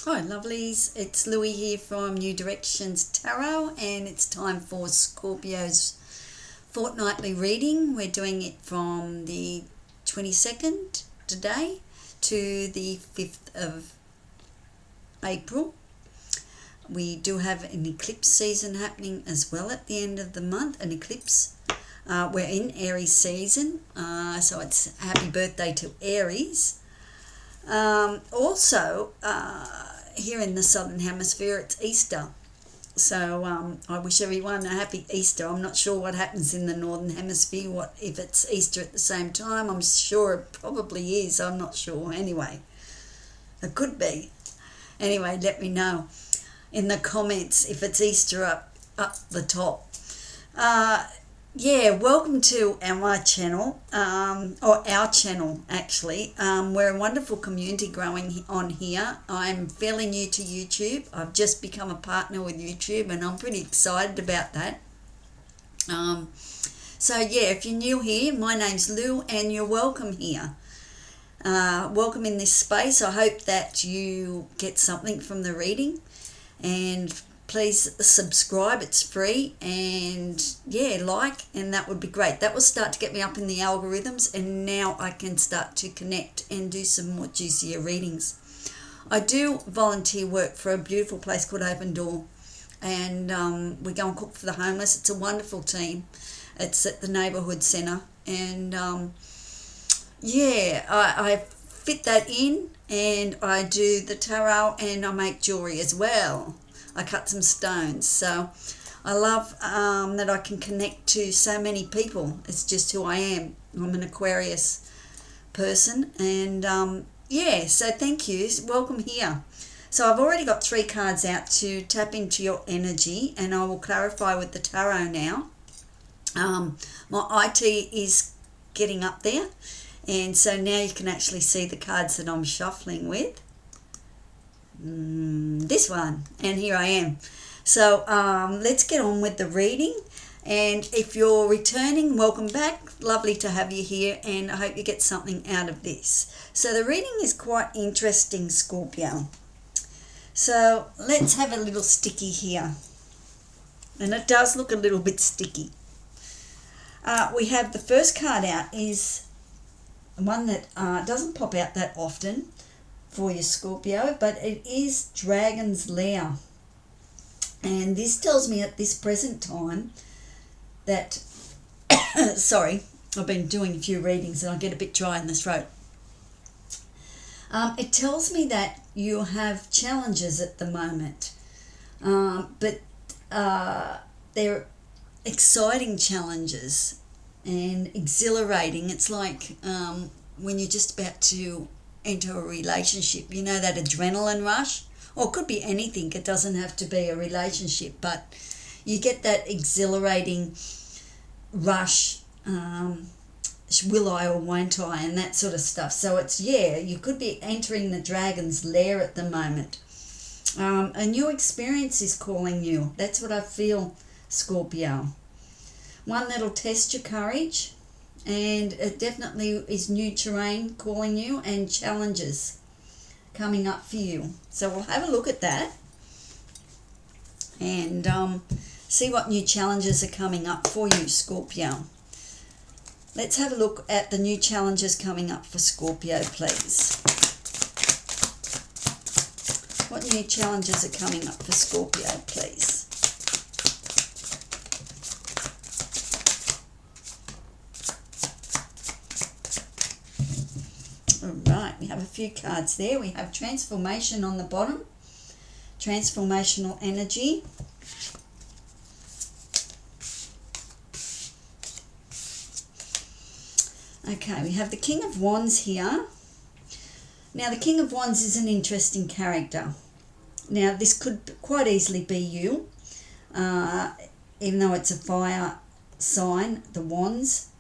Hi lovelies, it's Louie here from New Directions Tarot, and it's time for Scorpio's fortnightly reading. We're doing it from the 22nd today to the 5th of April. We do have an eclipse season happening as well at the end of the month, an eclipse. We're in Aries season, so it's happy birthday to Aries. Also, here in the Southern Hemisphere, it's Easter. So I wish everyone a happy Easter. I'm not sure what happens in the Northern Hemisphere, if it's Easter at the same time. I'm sure it probably is. I'm not sure. Anyway, it could be. Anyway, let me know in the comments if it's Easter up the top. Welcome to my channel, or our channel actually. We're a wonderful community growing on here. I'm fairly new to YouTube. I've just become a partner with YouTube and I'm pretty excited about that. If you're new here, my name's Lou and you're welcome here. Welcome in this space. I hope that you get something from the reading, and please subscribe, it's free, and like, and that would be great. That will start to get me up in the algorithms, and now I can start to connect and do some more juicier readings. I do volunteer work for a beautiful place called Open Door, and we go and cook for the homeless. It's a wonderful team. It's at the neighbourhood centre, and I fit that in, and I do the tarot, and I make jewellery as well. I cut some stones, so I love that I can connect to so many people. It's just who I am. I'm an Aquarius person, and so thank you. Welcome here. So I've already got 3 cards out to tap into your energy, and I will clarify with the tarot now. My IT is getting up there, and so now you can actually see the cards that I'm shuffling with. This one, and here I am. So let's get on with the reading, and if you're returning, welcome back. Lovely to have you here, and I hope you get something out of this. So the reading is quite interesting, Scorpio. So let's have a little sticky here, and it does look a little bit sticky. We have the first card out is one that doesn't pop out that often for you, Scorpio, but it is Dragon's Lair, and this tells me at this present time that sorry, I've been doing a few readings and I get a bit dry in the throat. It tells me that you have challenges at the moment, but they're exciting challenges and exhilarating. It's like when you're just about to enter a relationship, you know, that adrenaline rush, or it could be anything. It doesn't have to be a relationship, but you get that exhilarating rush, will I or won't I, and that sort of stuff. So it's, you could be entering the Dragon's Lair at the moment. A new experience is calling you. That's what I feel, Scorpio. One that'll test your courage, and it definitely is new terrain calling you, and challenges coming up for you. So we'll have a look at that and see what new challenges are coming up for you, Scorpio. Let's have a look at the new challenges coming up for Scorpio, please. What new challenges are coming up for Scorpio, please? Alright, we have a few cards there. We have transformation on the bottom, transformational energy. Okay, we have the King of Wands here. Now, the King of Wands is an interesting character. Now, this could quite easily be you, even though it's a fire sign, the Wands.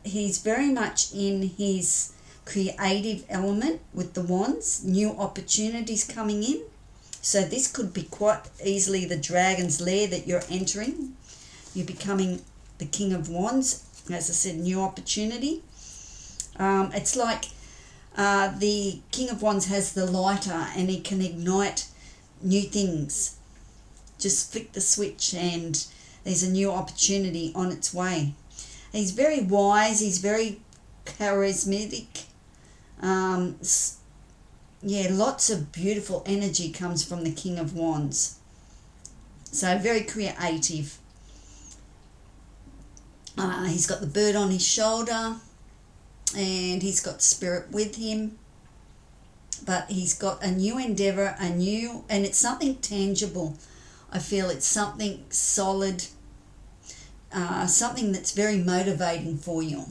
He's very much in his creative element with the Wands, new opportunities coming in. So this could be quite easily the Dragon's Lair that you're entering. You're becoming the King of Wands. As I said, new opportunity. It's like The King of Wands has the lighter and he can ignite new things. Just flick the switch and there's a new opportunity on its way. He's very wise. He's very charismatic. Lots of beautiful energy comes from the King of Wands. So very creative. He's got the bird on his shoulder and he's got spirit with him. But he's got a new endeavour, and it's something tangible. I feel it's something solid, something that's very motivating for you.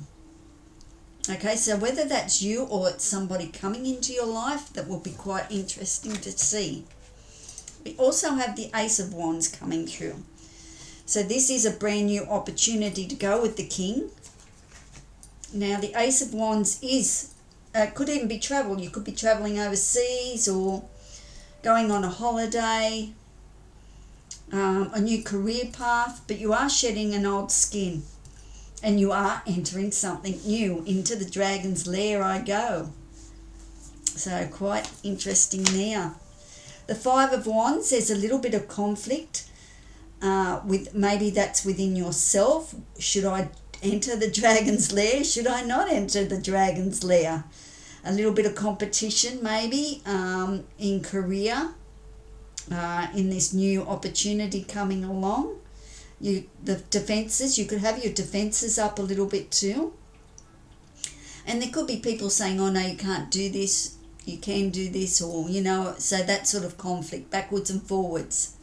Okay, so whether that's you or it's somebody coming into your life, that will be quite interesting to see. We also have the Ace of Wands coming through. So this is a brand new opportunity to go with the King. Now the Ace of Wands could even be travel. You could be travelling overseas or going on a holiday, a new career path, but you are shedding an old skin and you are entering something new. Into the dragon's lair I go. So quite interesting there. The Five of Wands, there's a little bit of conflict with maybe that's within yourself. Should I enter the dragon's lair? Should I not enter the dragon's lair? A little bit of competition maybe in career, in this new opportunity coming along. The defences, you could have your defences up a little bit too. And there could be people saying, oh no, you can't do this, you can do this, or, so that sort of conflict, backwards and forwards.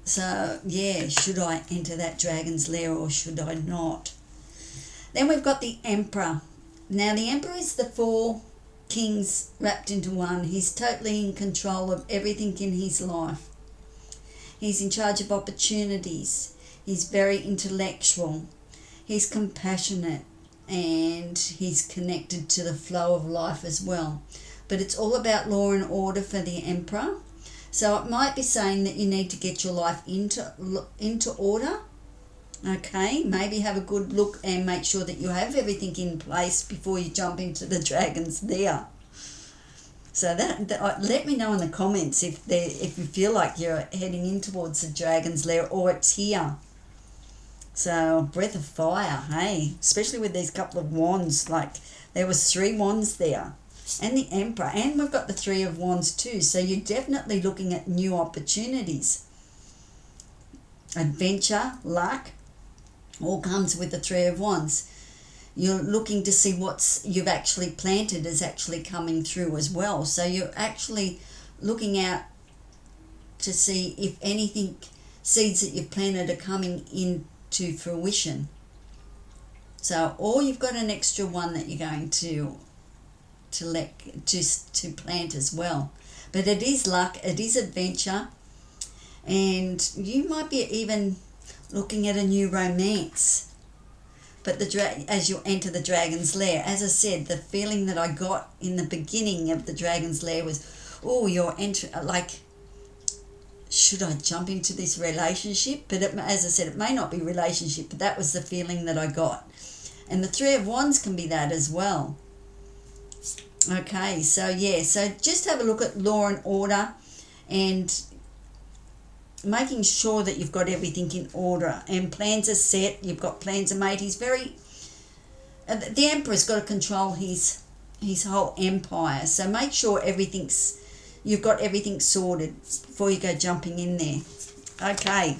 So, yeah, should I enter that dragon's lair or should I not? Then we've got the Emperor. Now, the Emperor is the four kings wrapped into one. He's totally in control of everything in his life. He's in charge of opportunities. He's very intellectual. He's compassionate and he's connected to the flow of life as well. But it's all about law and order for the Emperor. So it might be saying that you need to get your life into order. Okay, maybe have a good look and make sure that you have everything in place before you jump into the dragon's lair. So that let me know in the comments if you feel like you're heading in towards the dragon's lair or it's here. So breath of fire, hey, especially with these couple of wands. Like there was 3 wands there, and the Emperor, and we've got the 3 of Wands too. So you're definitely looking at new opportunities, adventure, luck. All comes with the 3 of Wands. You're looking to see what's you've actually planted is actually coming through as well. So you're actually looking out to see if anything, seeds that you've planted are coming into fruition. So, or you've got an extra one that you're going to plant as well. But it is luck, it is adventure, and you might be even looking at a new romance. But as you enter the dragon's lair, as I said, the feeling that I got in the beginning of the dragon's lair was, oh, you're entering, like, should I jump into this relationship? But as I said, it may not be relationship, but that was the feeling that I got. And the 3 of Wands can be that as well. Okay, so yeah, so just have a look at law and order and making sure that you've got everything in order and plans are set. You've got plans are made. He's very, the Emperor's got to control his whole empire. So make sure you've got everything sorted before you go jumping in there. Okay.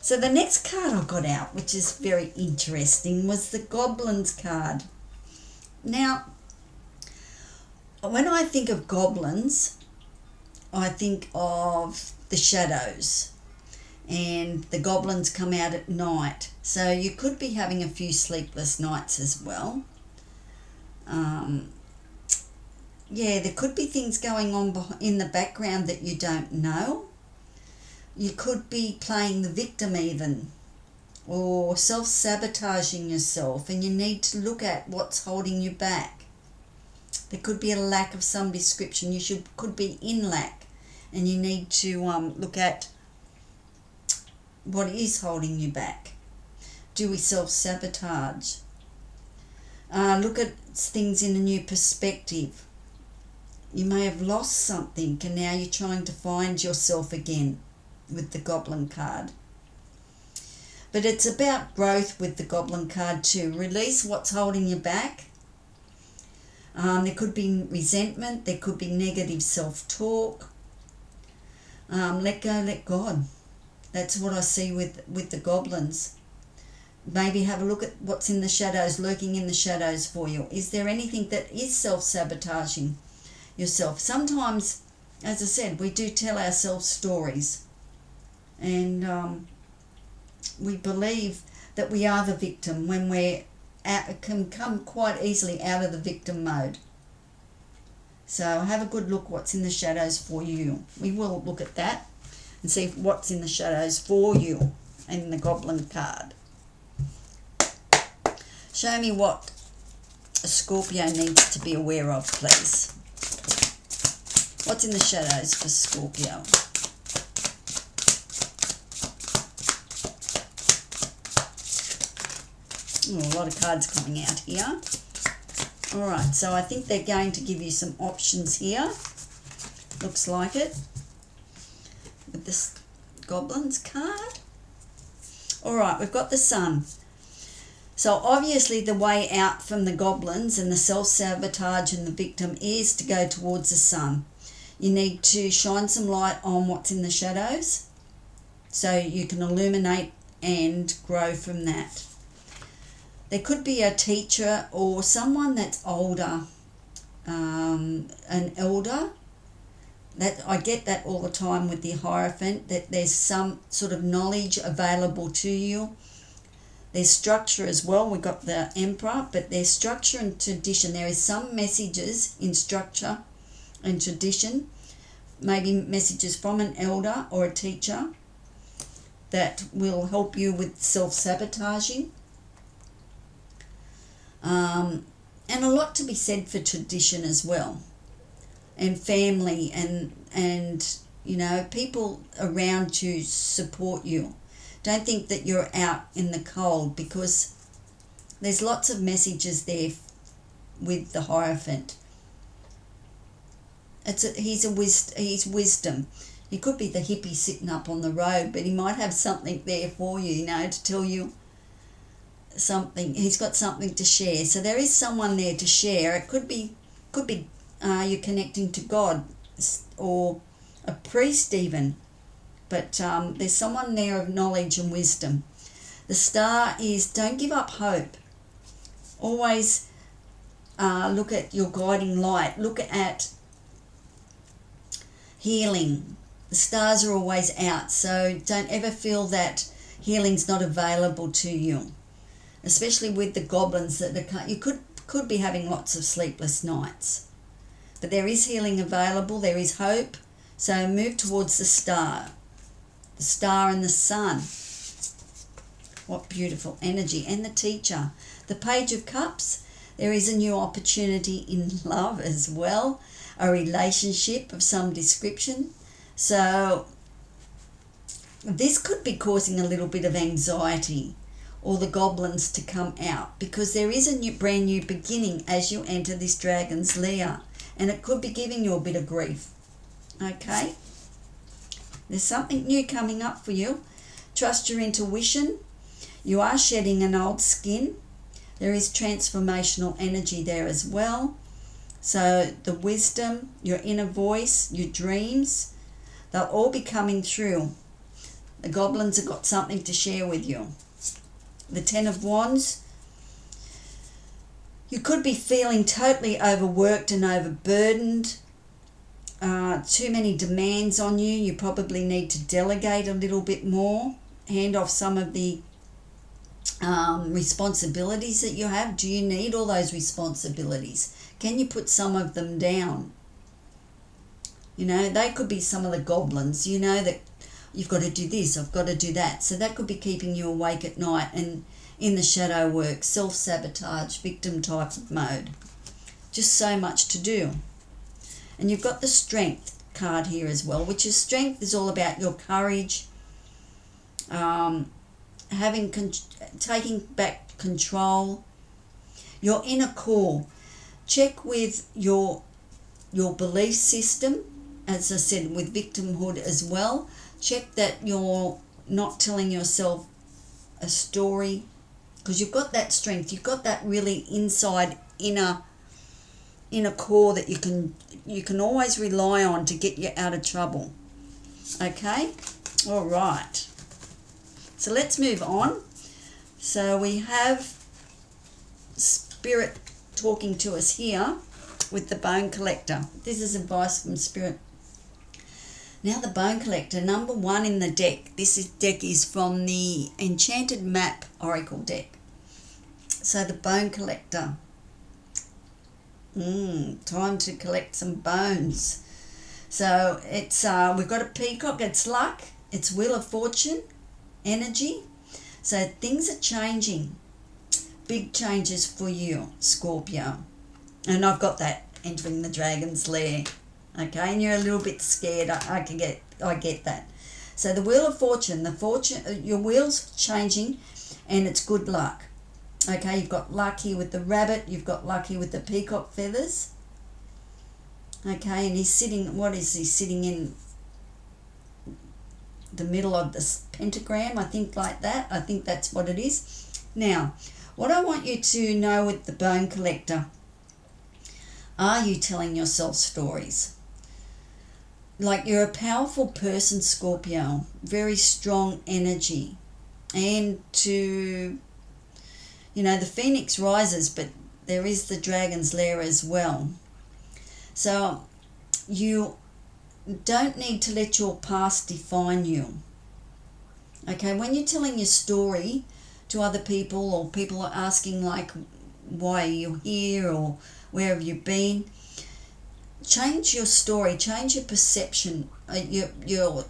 So the next card I got out, which is very interesting, was the Goblins card. Now, when I think of goblins, I think of the shadows, and the goblins come out at night. So you could be having a few sleepless nights as well. There could be things going on in the background that you don't know. You could be playing the victim even, or self-sabotaging yourself, and you need to look at what's holding you back. There could be a lack of some description. You could be in lack, and you need to look at what is holding you back. Do we self-sabotage? look at things in a new perspective. You may have lost something and now you're trying to find yourself again with the Goblin card. But it's about growth with the Goblin card too. Release what's holding you back. There could be resentment. There could be negative self-talk. Let go, let God. That's what I see with the goblins. Maybe have a look at what's in the shadows, lurking in the shadows for you. Is there anything that is self-sabotaging yourself? Sometimes, as I said, we do tell ourselves stories. And we believe that we are the victim when can come quite easily out of the victim mode. So have a good look what's in the shadows for you. We will look at that and see what's in the shadows for you in the Goblin card. Show me what a Scorpio needs to be aware of, please. What's in the shadows for Scorpio? Oh, a lot of cards coming out here. Alright, so I think they're going to give you some options here. Looks like it. With this Goblins card. Alright, we've got the Sun. So obviously the way out from the Goblins and the self-sabotage and the victim is to go towards the Sun. You need to shine some light on what's in the shadows so you can illuminate and grow from that. There could be a teacher or someone that's older, an elder. That I get that all the time with the Hierophant, that there's some sort of knowledge available to you. There's structure as well. We've got the Emperor, but there's structure and tradition. There is some messages in structure and tradition, maybe messages from an elder or a teacher that will help you with self-sabotaging. And a lot to be said for tradition as well, and family, and you know, people around you support you. Don't think that you're out in the cold, because there's lots of messages there with the Hierophant. He's wisdom. He could be the hippie sitting up on the road, but he might have something there for you, you know, to tell you something. He's got something to share. So there is someone there to share. It could be you're connecting to God or a priest even, but there's someone there of knowledge and wisdom. The Star is, don't give up hope. Always look at your guiding light. Look at healing. The stars are always out, so don't ever feel that healing's not available to you. Especially with the Goblins, that you could be having lots of sleepless nights. But there is healing available, there is hope. So move towards the Star and the Sun. What beautiful energy. And the Teacher. The Page of Cups, there is a new opportunity in love as well, a relationship of some description. So this could be causing a little bit of anxiety, or the Goblins to come out, because there is a brand new beginning as you enter this Dragon's lair, and it could be giving you a bit of grief. Okay, there's something new coming up for you. Trust your intuition. You are shedding an old skin. There is transformational energy there as well. So the wisdom, your inner voice, your dreams, they'll all be coming through. The Goblins have got something to share with you. The Ten of Wands, you could be feeling totally overworked and overburdened. Too many demands on you. You probably need to delegate a little bit more. Hand off some of the responsibilities that you have. Do you need all those responsibilities? Can you put some of them down? You know, they could be some of the Goblins, you know, that you've got to do this, I've got to do that. So that could be keeping you awake at night and in the shadow work, self-sabotage, victim type of mode. Just so much to do. And you've got the Strength card here as well, which is strength is all about your courage, taking back control. your inner core. Check with your belief system, as I said, with victimhood as well. Check that you're not telling yourself a story, because you've got that strength. You've got that really inside inner core that you can always rely on to get you out of trouble. Okay? All right. So let's move on. So we have Spirit talking to us here with the Bone Collector. This is advice from Spirit. Now the Bone Collector, number 1 in the deck. Deck is from the Enchanted Map Oracle deck. So the Bone Collector. Time to collect some bones. So it's we've got a peacock. It's luck. It's Wheel of Fortune energy. So things are changing. Big changes for you, Scorpio. And I've got that entering the dragon's lair. Okay, and you're a little bit scared. I get that. So the Wheel of Fortune, your wheel's changing, and it's good luck. Okay, you've got luck here with the rabbit. You've got luck here with the peacock feathers. Okay, and he's sitting. What is he sitting in? The middle of this pentagram, I think, like that. I think that's what it is. Now, what I want you to know with the Bone Collector, are you telling yourself stories? Like, you're a powerful person, Scorpio, very strong energy. And the phoenix rises, but there is the dragon's lair as well. So you don't need to let your past define you. Okay, when you're telling your story to other people, or people are asking like, why are you here, or where have you been, change your story, change your perception, your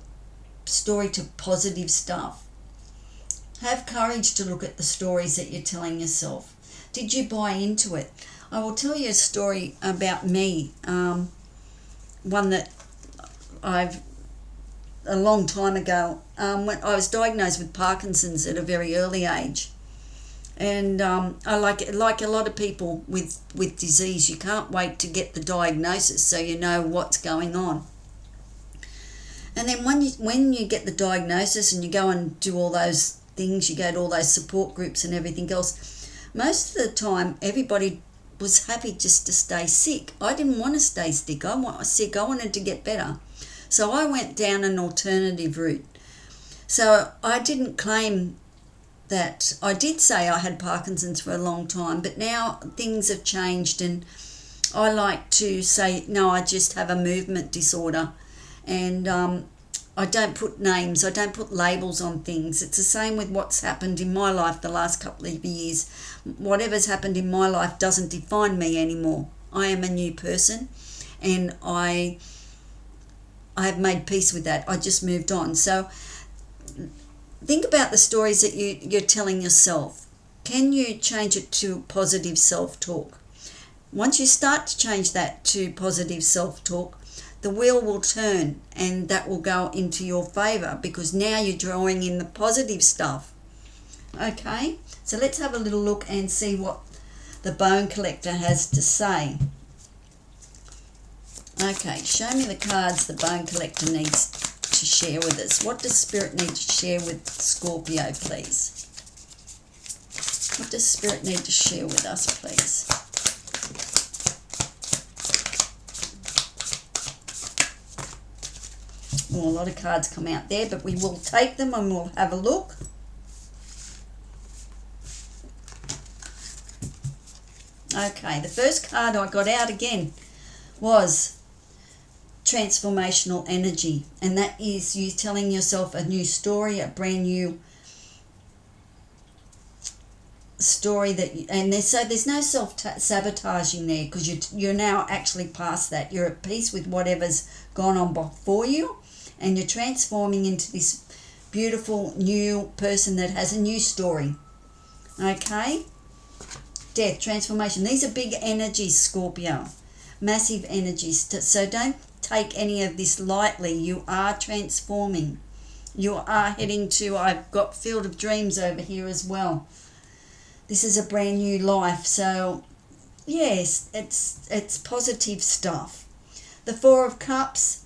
story to positive stuff. Have courage to look at the stories that you're telling yourself. Did you buy into it? I will tell you a story about me, one that a long time ago, when I was diagnosed with Parkinson's at a very early age. And I like a lot of people with disease, you can't wait to get the diagnosis so you know what's going on. And then when you get the diagnosis and you go and do all those things, you go to all those support groups and everything else, most of the time everybody was happy just to stay sick. I didn't want to stay sick. I wanted to get better. So I went down an alternative route. So I didn't claim that. I did say I had Parkinson's for a long time, but now things have changed, and I like to say, no, I just have a movement disorder. And I don't put names, I don't put labels on things. It's the same with what's happened in my life the last couple of years. Whatever's happened in my life doesn't define me anymore. I am a new person, and I have made peace with that. I just moved on. So think about the stories that you're telling yourself. Can you change it to positive self-talk? Once you start to change that to positive self-talk, the wheel will turn, and that will go into your favour, because now you're drawing in the positive stuff. Okay, so let's have a little look and see what the Bone Collector has to say. Okay, show me the cards the Bone Collector needs to share with us. What does Spirit need to share with Scorpio, please? What does Spirit need to share with us, please? Well, a lot of cards come out there, but we will take them and we'll have a look. Okay, the first card I got out again was transformational energy, and that is you telling yourself a new story, a brand new story there's no self-sabotaging there, because you're now actually past that. You're at peace with whatever's gone on before you, and you're transforming into this beautiful new person that has a new story. Okay? Death, transformation. These are big energies, Scorpio. Massive energies. So don't take any of this lightly. You are transforming. You are heading to, I've got Field of Dreams over here as well. This is a brand new life. So yes, it's positive stuff. The Four of Cups,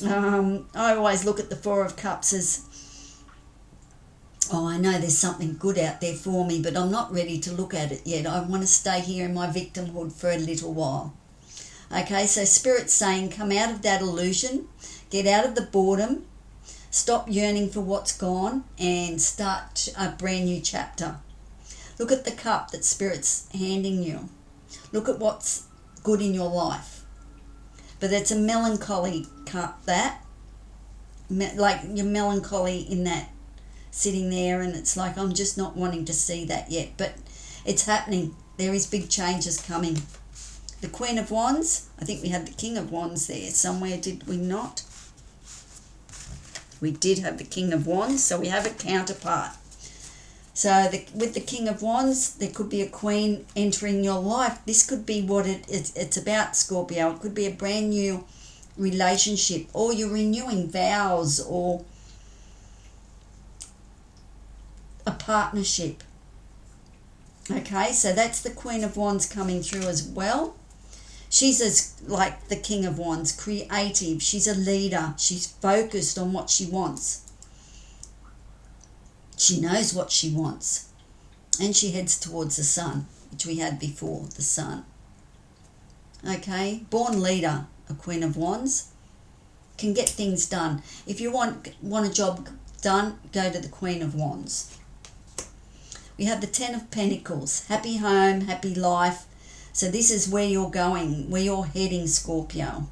I always look at the Four of Cups as, oh, I know there's something good out there for me, but I'm not ready to look at it yet. I want to stay here in my victimhood for a little while. Okay, so Spirit's saying come out of that illusion, get out of the boredom, stop yearning for what's gone, and start a brand new chapter. Look at the cup that Spirit's handing you. Look at what's good in your life. But it's a melancholy cup, that. Like you're melancholy in that, sitting there, and it's like, I'm just not wanting to see that yet. But it's happening. There is big changes coming. The Queen of Wands, I think we had the King of Wands there somewhere, did we not? We did have the King of Wands, so we have a counterpart. So with the King of Wands, there could be a queen entering your life. This could be what it's about, Scorpio. It could be a brand new relationship, or you're renewing vows, or a partnership. Okay, so that's the Queen of Wands coming through as well. She's as like the King of Wands, creative. She's a leader. She's focused on what she wants. She knows what she wants, and she heads towards the sun, which we had before, the sun. Okay, born leader, a Queen of Wands, can get things done. If you want a job done, go to the Queen of Wands. We have the Ten of Pentacles, happy home, happy life. So this is where you're going, where you're heading, Scorpio.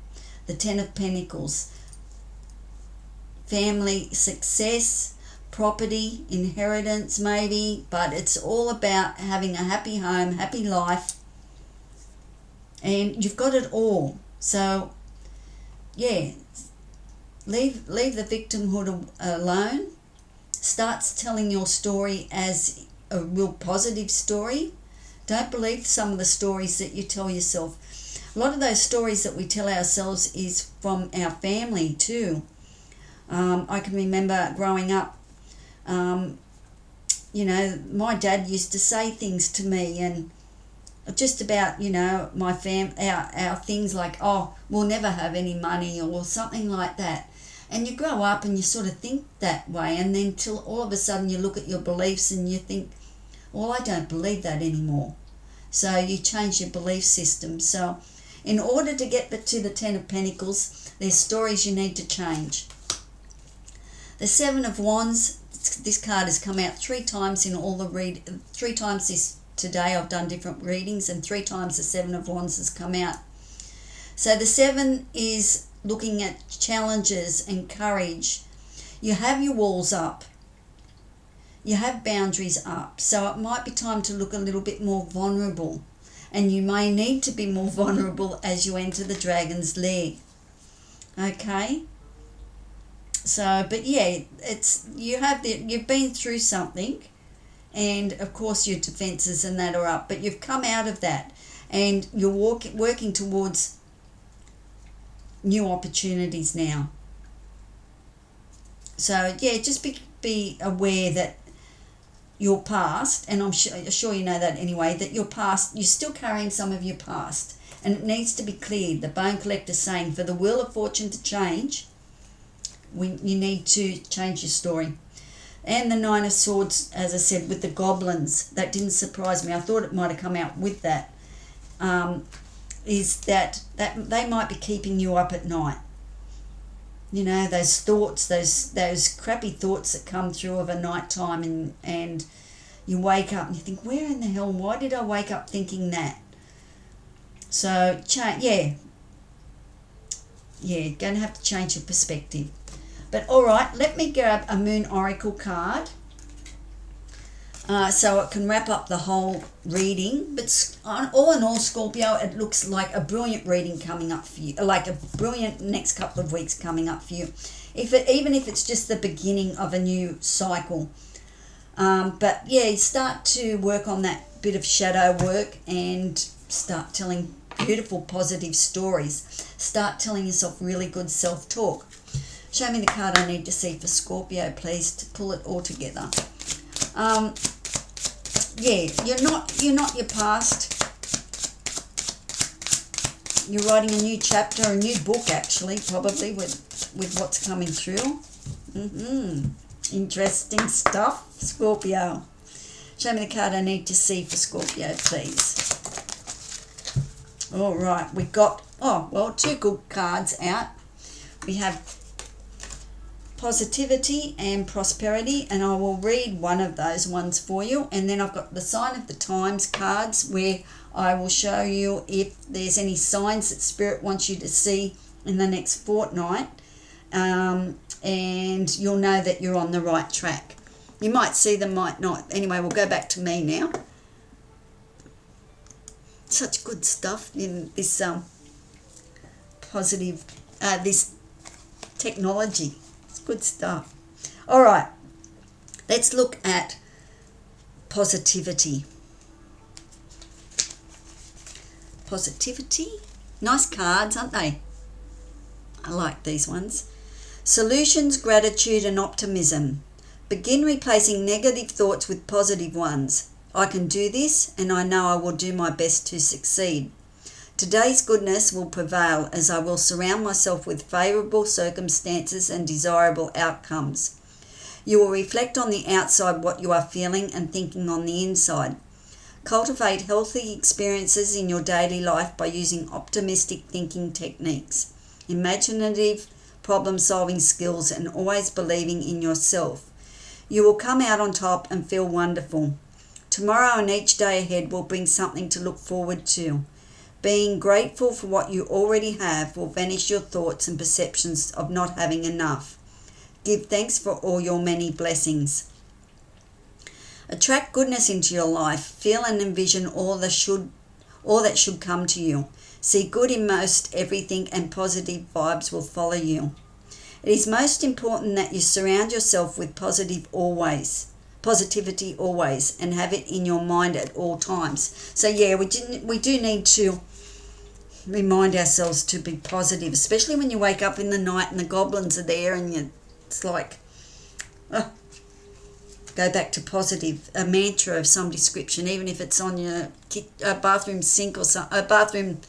The Ten of Pentacles, family, success, property, inheritance maybe, but it's all about having a happy home, happy life, and you've got it all. So yeah, leave the victimhood alone. Starts telling your story as a real positive story. Don't believe some of the stories that you tell yourself. A lot of those stories that we tell ourselves is from our family too. I can remember growing up, my dad used to say things to me, and just about, our things like, oh, we'll never have any money, or something like that. And you grow up and you sort of think that way, and then till all of a sudden you look at your beliefs and you think, well, I don't believe that anymore. So you change your belief system. So in order to get to the Ten of Pentacles, there's stories you need to change. The Seven of Wands, this card has come out 3 times in all the 3 times today I've done different readings, and 3 times the Seven of Wands has come out. So the 7 is looking at challenges and courage. You have your walls up. You have boundaries up. So it might be time to look a little bit more vulnerable. And you may need to be more vulnerable as you enter the dragon's lair. Okay? So, but yeah, you've been through something, and of course your defenses and that are up, but you've come out of that, and you're working towards new opportunities now. So yeah, just be aware that your past, and I'm sure you know that anyway, that your past, you're still carrying some of your past, and it needs to be cleared. The Bone Collector's saying for the Wheel of Fortune to change, you need to change your story. And the Nine of Swords, as I said, with the goblins, that didn't surprise me. I thought it might have come out with that. Is that they might be keeping you up at night. You know, those thoughts, those crappy thoughts that come through of a night time, and you wake up and you think, where in the hell, why did I wake up thinking that? So, going to have to change your perspective. But all right, let me grab a Moon Oracle card so it can wrap up the whole reading. But all in all, Scorpio, it looks like a brilliant reading coming up for you, like a brilliant next couple of weeks coming up for you, even if it's just the beginning of a new cycle. But yeah, start to work on that bit of shadow work and start telling beautiful, positive stories. Start telling yourself really good self-talk. Show me the card I need to see for Scorpio, please, to pull it all together. yeah, you're not your past. You're writing a new chapter, a new book actually, probably with what's coming through. Interesting stuff, Scorpio. Show me the card I need to see for Scorpio, please. All right, we've got, two good cards out. We have positivity and prosperity, and I will read one of those ones for you. And then I've got the sign of the times cards, where I will show you if there's any signs that Spirit wants you to see in the next fortnight, and you'll know that you're on the right track. You might see them, might not. Anyway, we'll go back to me now. Such good stuff in this positive, this technology. It's good stuff. All right, let's look at positivity. Positivity. Nice cards, aren't they? I like these ones. Solutions, gratitude, and optimism. Begin replacing negative thoughts with positive ones. I can do this, and I know I will do my best to succeed. Today's goodness will prevail, as I will surround myself with favourable circumstances and desirable outcomes. You will reflect on the outside what you are feeling and thinking on the inside. Cultivate healthy experiences in your daily life by using optimistic thinking techniques, imaginative problem-solving skills, and always believing in yourself. You will come out on top and feel wonderful. Tomorrow and each day ahead will bring something to look forward to. Being grateful for what you already have will banish your thoughts and perceptions of not having enough. Give thanks for all your many blessings. Attract goodness into your life. Feel and envision all that should come to you. See good in most everything, and positive vibes will follow you. It is most important that you surround yourself with positivity always, and have it in your mind at all times. So yeah, we do need to remind ourselves to be positive, especially when you wake up in the night and the goblins are there, and it's like, go back to positive, a mantra of some description, even if it's on your bathroom sink or a bathroom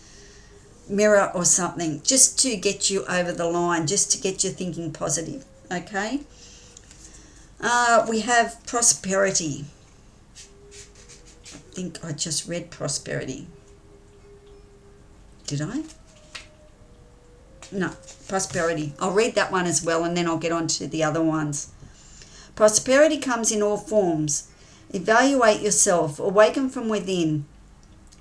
mirror or something, just to get you over the line, just to get you thinking positive. Okay. We have prosperity. I think I just read prosperity. Did I? No, prosperity. I'll read that one as well, and then I'll get on to the other ones. Prosperity comes in all forms. Evaluate yourself. Awaken from within.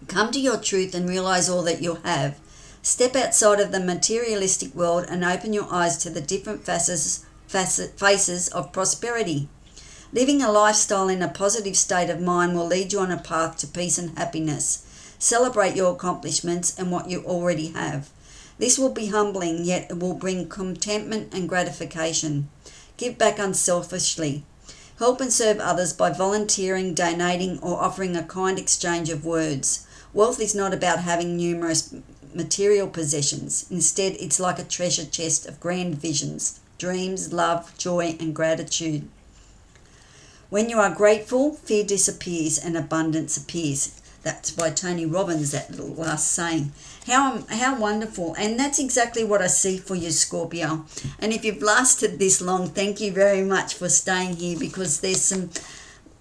Come to your truth and realize all that you have. Step outside of the materialistic world and open your eyes to the different faces of prosperity. Living a lifestyle in a positive state of mind will lead you on a path to peace and happiness. Celebrate your accomplishments and what you already have. This will be humbling, yet it will bring contentment and gratification. Give back unselfishly. Help and serve others by volunteering, donating, or offering a kind exchange of words. Wealth is not about having numerous material possessions. Instead, it's like a treasure chest of grand visions, dreams, love, joy, and gratitude. When you are grateful, fear disappears and abundance appears. That's by Tony Robbins, that little last saying. How wonderful. And that's exactly what I see for you, Scorpio. And if you've lasted this long, thank you very much for staying here, because there's some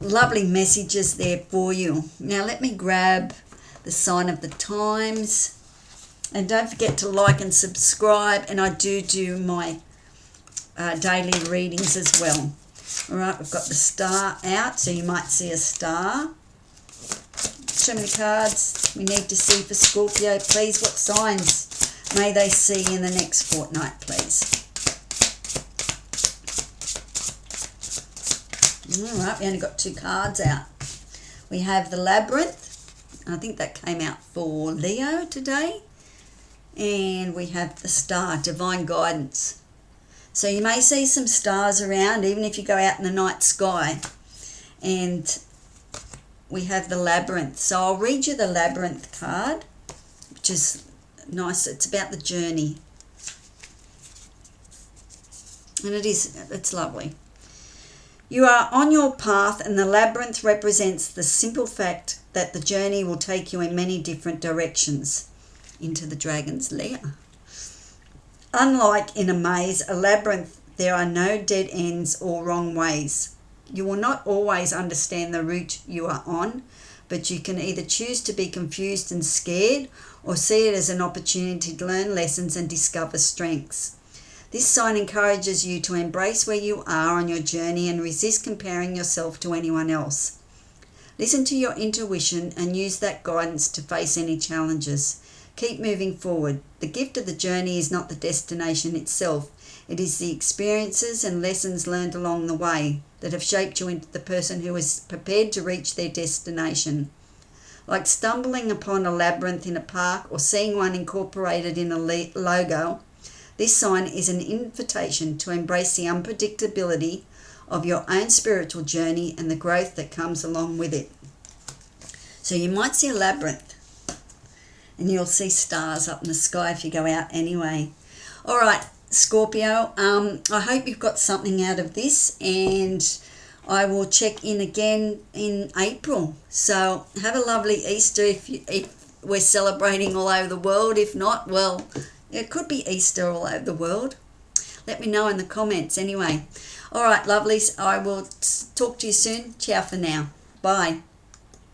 lovely messages there for you. Now let me grab the sign of the times. And don't forget to like and subscribe. And I do my daily readings as well. All right, we've got the star out, so you might see a star. Show me the cards we need to see for Scorpio, please. What signs may they see in the next fortnight, please? All right, we only got 2 cards out. We have the Labyrinth. I think that came out for Leo today. And we have the Star, Divine Guidance. So you may see some stars around, even if you go out in the night sky. And we have the Labyrinth. So I'll read you the Labyrinth card, which is nice. It's about the journey. And it's lovely. You are on your path, and the labyrinth represents the simple fact that the journey will take you in many different directions into the dragon's lair. Unlike in a maze, a labyrinth, there are no dead ends or wrong ways. You will not always understand the route you are on, but you can either choose to be confused and scared or see it as an opportunity to learn lessons and discover strengths. This sign encourages you to embrace where you are on your journey and resist comparing yourself to anyone else. Listen to your intuition and use that guidance to face any challenges. Keep moving forward. The gift of the journey is not the destination itself. It is the experiences and lessons learned along the way that have shaped you into the person who is prepared to reach their destination. Like stumbling upon a labyrinth in a park or seeing one incorporated in a logo, this sign is an invitation to embrace the unpredictability of your own spiritual journey and the growth that comes along with it. So you might see a labyrinth, and you'll see stars up in the sky if you go out anyway. All right, Scorpio, I hope you've got something out of this, and I will check in again in April. So have a lovely Easter if we're celebrating all over the world. If not, well, it could be Easter all over the world. Let me know in the comments anyway. All right, lovelies, I will talk to you soon. Ciao for now. Bye.